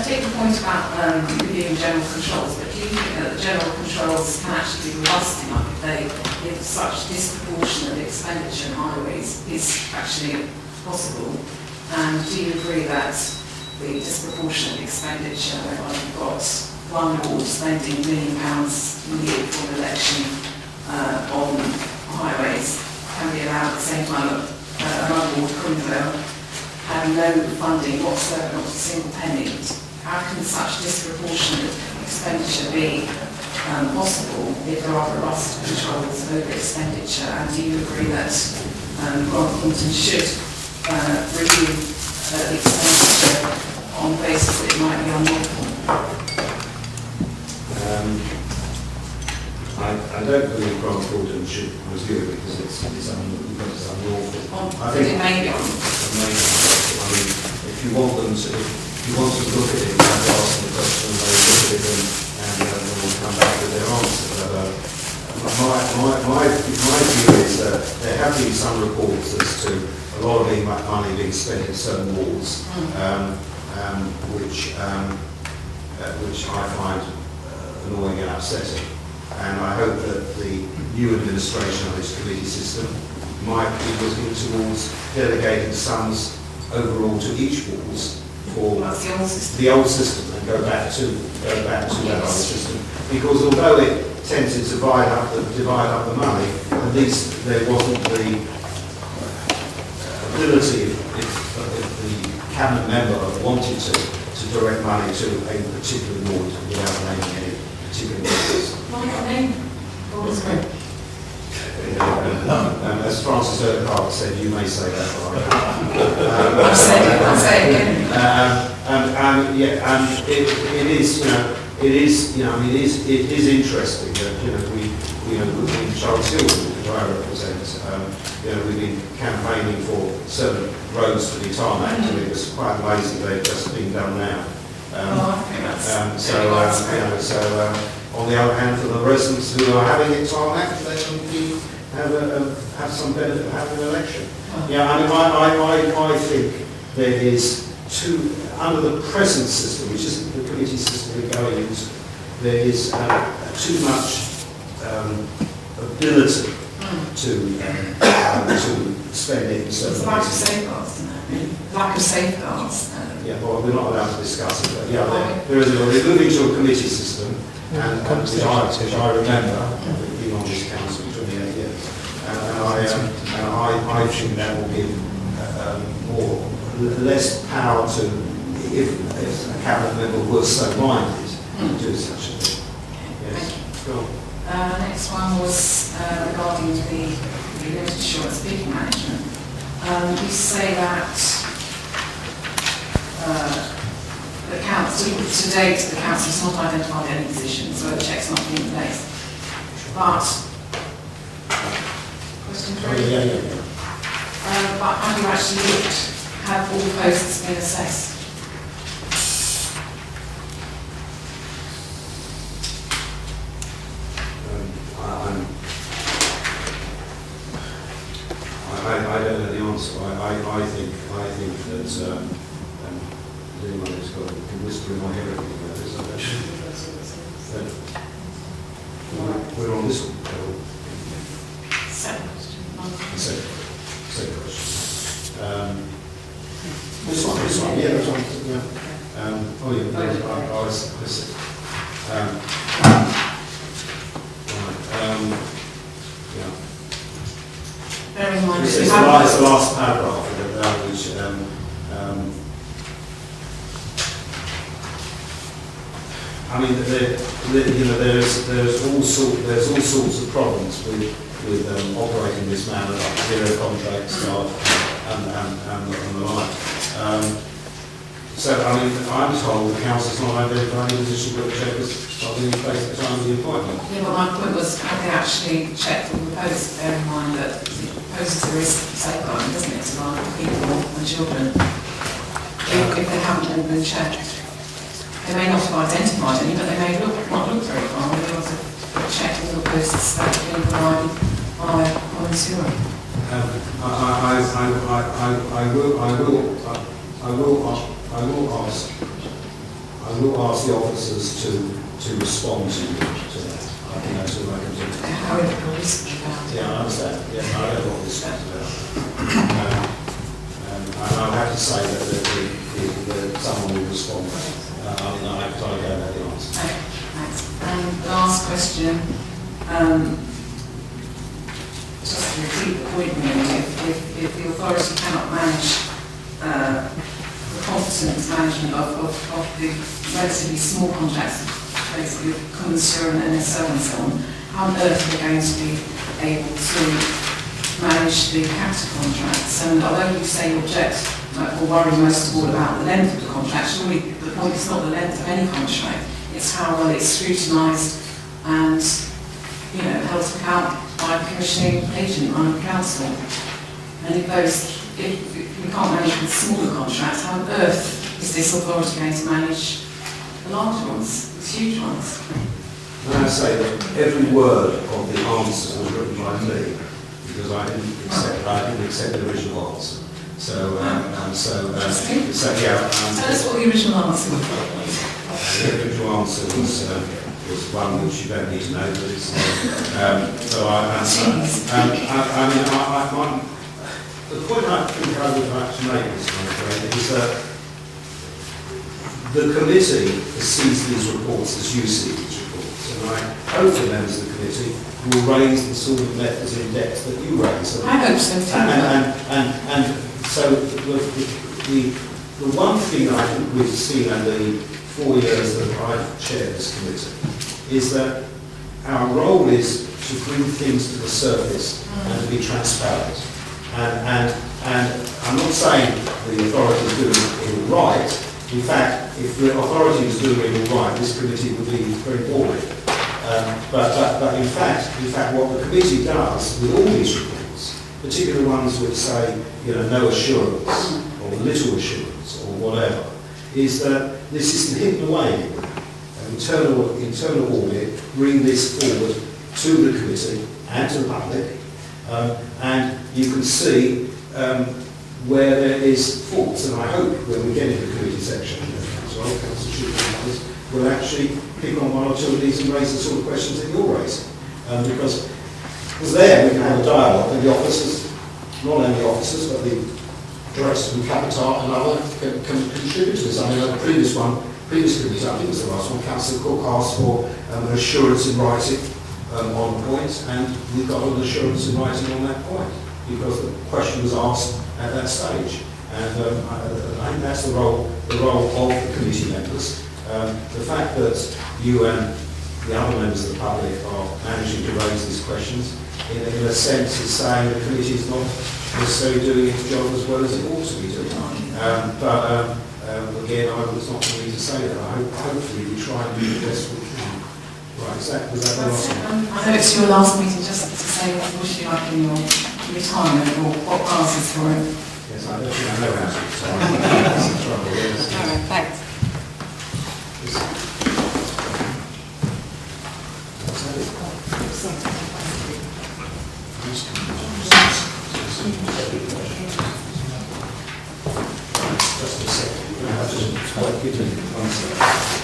take the point about reviewing general controls, but do you think that the general controls can actually be robust enough if such disproportionate expenditure in highways is actually possible? And do you agree that the disproportionate expenditure, whereby you've got one ward spending £1 million a year for an election on highways, can be allowed at the same time that another ward, Cumberland, having no funding whatsoever, not a single penny? How can such disproportionate expenditure be possible if there are robust controls over expenditure? And do you agree that Grant Thornton should review the expenditure on the basis that it might be unlawful? I don't believe Grant Thornton should review it because it's unlawful. I think it may be unlawful. I mean, if you want them to, if you want to look at it, you have to ask them the question, they look at it and will come back with their answer. But my view is that there have been some reports as to a lot of money being spent in certain wards, which I find annoying and upsetting. And I hope that the new administration of this committee system might be looking towards delegating sums overall to each wards for the old system and go back to that old system. Because although it tends to divide up the money, at least there wasn't the ability if the cabinet member wanted to direct money to a particular ward without naming any particular wards. As Francis Urquhart said, you may say that. I'll say it again. It is interesting that we in Charles Hill, which I represent, we've been campaigning for certain roads to be tarmacked, and it was quite amazing they've just been done now. On the other hand, for the residents who are having it tarmacked, they can have some benefit of having an election. Yeah, I mean, I think there is under the present system, which isn't the committee system we're going into, there is too much ability to spend it in certain lack of safeguards, isn't it? Lack of safeguards. Yeah, well, we're not allowed to discuss it, but yeah, we're moving to a committee system, and which I remember, being on this council for 28 years, and I think that will give less power to, if a cabinet member was so minded to do such a thing. Yes. Go on. Next one was regarding the limited assurance bidding management. You say that the council, to date, the council has not identified any positions, so the check's not been in place. But, question 3? But have you actually looked? Have all the posts been assessed? I don't know the answer. I think that anyone who's got can whisper in my ear everything about this. We're on this one. Second question. Second question. This one. Yeah, this one. Yeah. I see. Yeah. Bear in mind, it's the last paragraph, which I mean, there's all sorts of problems with operating this manner, like zero contract staff and the like. So, I mean, I'm told the council's not identified any position where the check was being placed at the time of the appointment. Yeah, but my point was, have they actually checked all the posts? Bear in mind that it poses a risk of safeguarding, doesn't it, to vulnerable people and children, if they haven't all been checked. They may not have identified any, but they may not look very far. They must have checked all the posts that have been provided by Common Sewer. I I will ask the officers to respond to that. I think that's all I can do. How it goes about. Yeah, I understand. Yeah, I don't know what this is about. And I'll have to say that someone will respond. I mean, I don't know the answer. Okay, thanks. And last question, just to repeat the point really, if the authority cannot manage the competence management of the relatively small contracts, basically commensurate and so on and so on, how on earth are they going to be able to manage the capital contracts? And although you say you object or worry most of all about the length of the contract, surely the point is not the length of any contract, it's how well it's scrutinised and, you know, held to account by the commissioning agent on the council. And if we can't manage the smaller contracts, how on earth is this authority going to manage the large ones, the huge ones? May I say that every word of the answer was written by me, because I didn't accept the original answer. So yeah. Tell us what the original answer was. The original answer was one which you don't need to know, but it's. The point I think I would like to make is that the committee sees these reports as you see these reports, and I hope the members of the committee will raise the sort of matters in depth that you raise. I hope so too. And so the one thing I think we've seen in the 4 years that I've chaired this committee is that our role is to bring things to the surface and to be transparent. And I'm not saying the authority is doing it all right. In fact, if the authority is doing it all right, this committee would be very boring. But in fact, what the committee does with all these reports, particularly ones which say, you know, no assurance or little assurance or whatever, is that this is hidden away. Internal audit bring this forward to the committee and to the public, and you can see where there is faults. And I hope when we get into the committee section as well, Council will actually pick on one or two of these and raise the sort of questions that you're raising. Because there we can have a dialogue and the officers, not only the officers, but the directors from Capital and other can contribute to this. I mean, the previous committee, I think it was the last one, Councillor Cook asked for an assurance in writing on a point, and we got an assurance in writing on that point, because the question was asked at that stage. And I think that's the role of the committee members. The fact that you and the other members of the public are managing to raise these questions, in a sense, is saying the committee is not necessarily doing its job as well as it ought to be doing. Again, it's not for me to say that. Hopefully we try and do the best we can. Right, was that the last one? I know it's your last meeting, just to say what would you like in your retirement, or what passes for it? Yes, I don't think I know how to retire. That's the trouble, yes. All right, thanks. Just a second. I have to give you one second.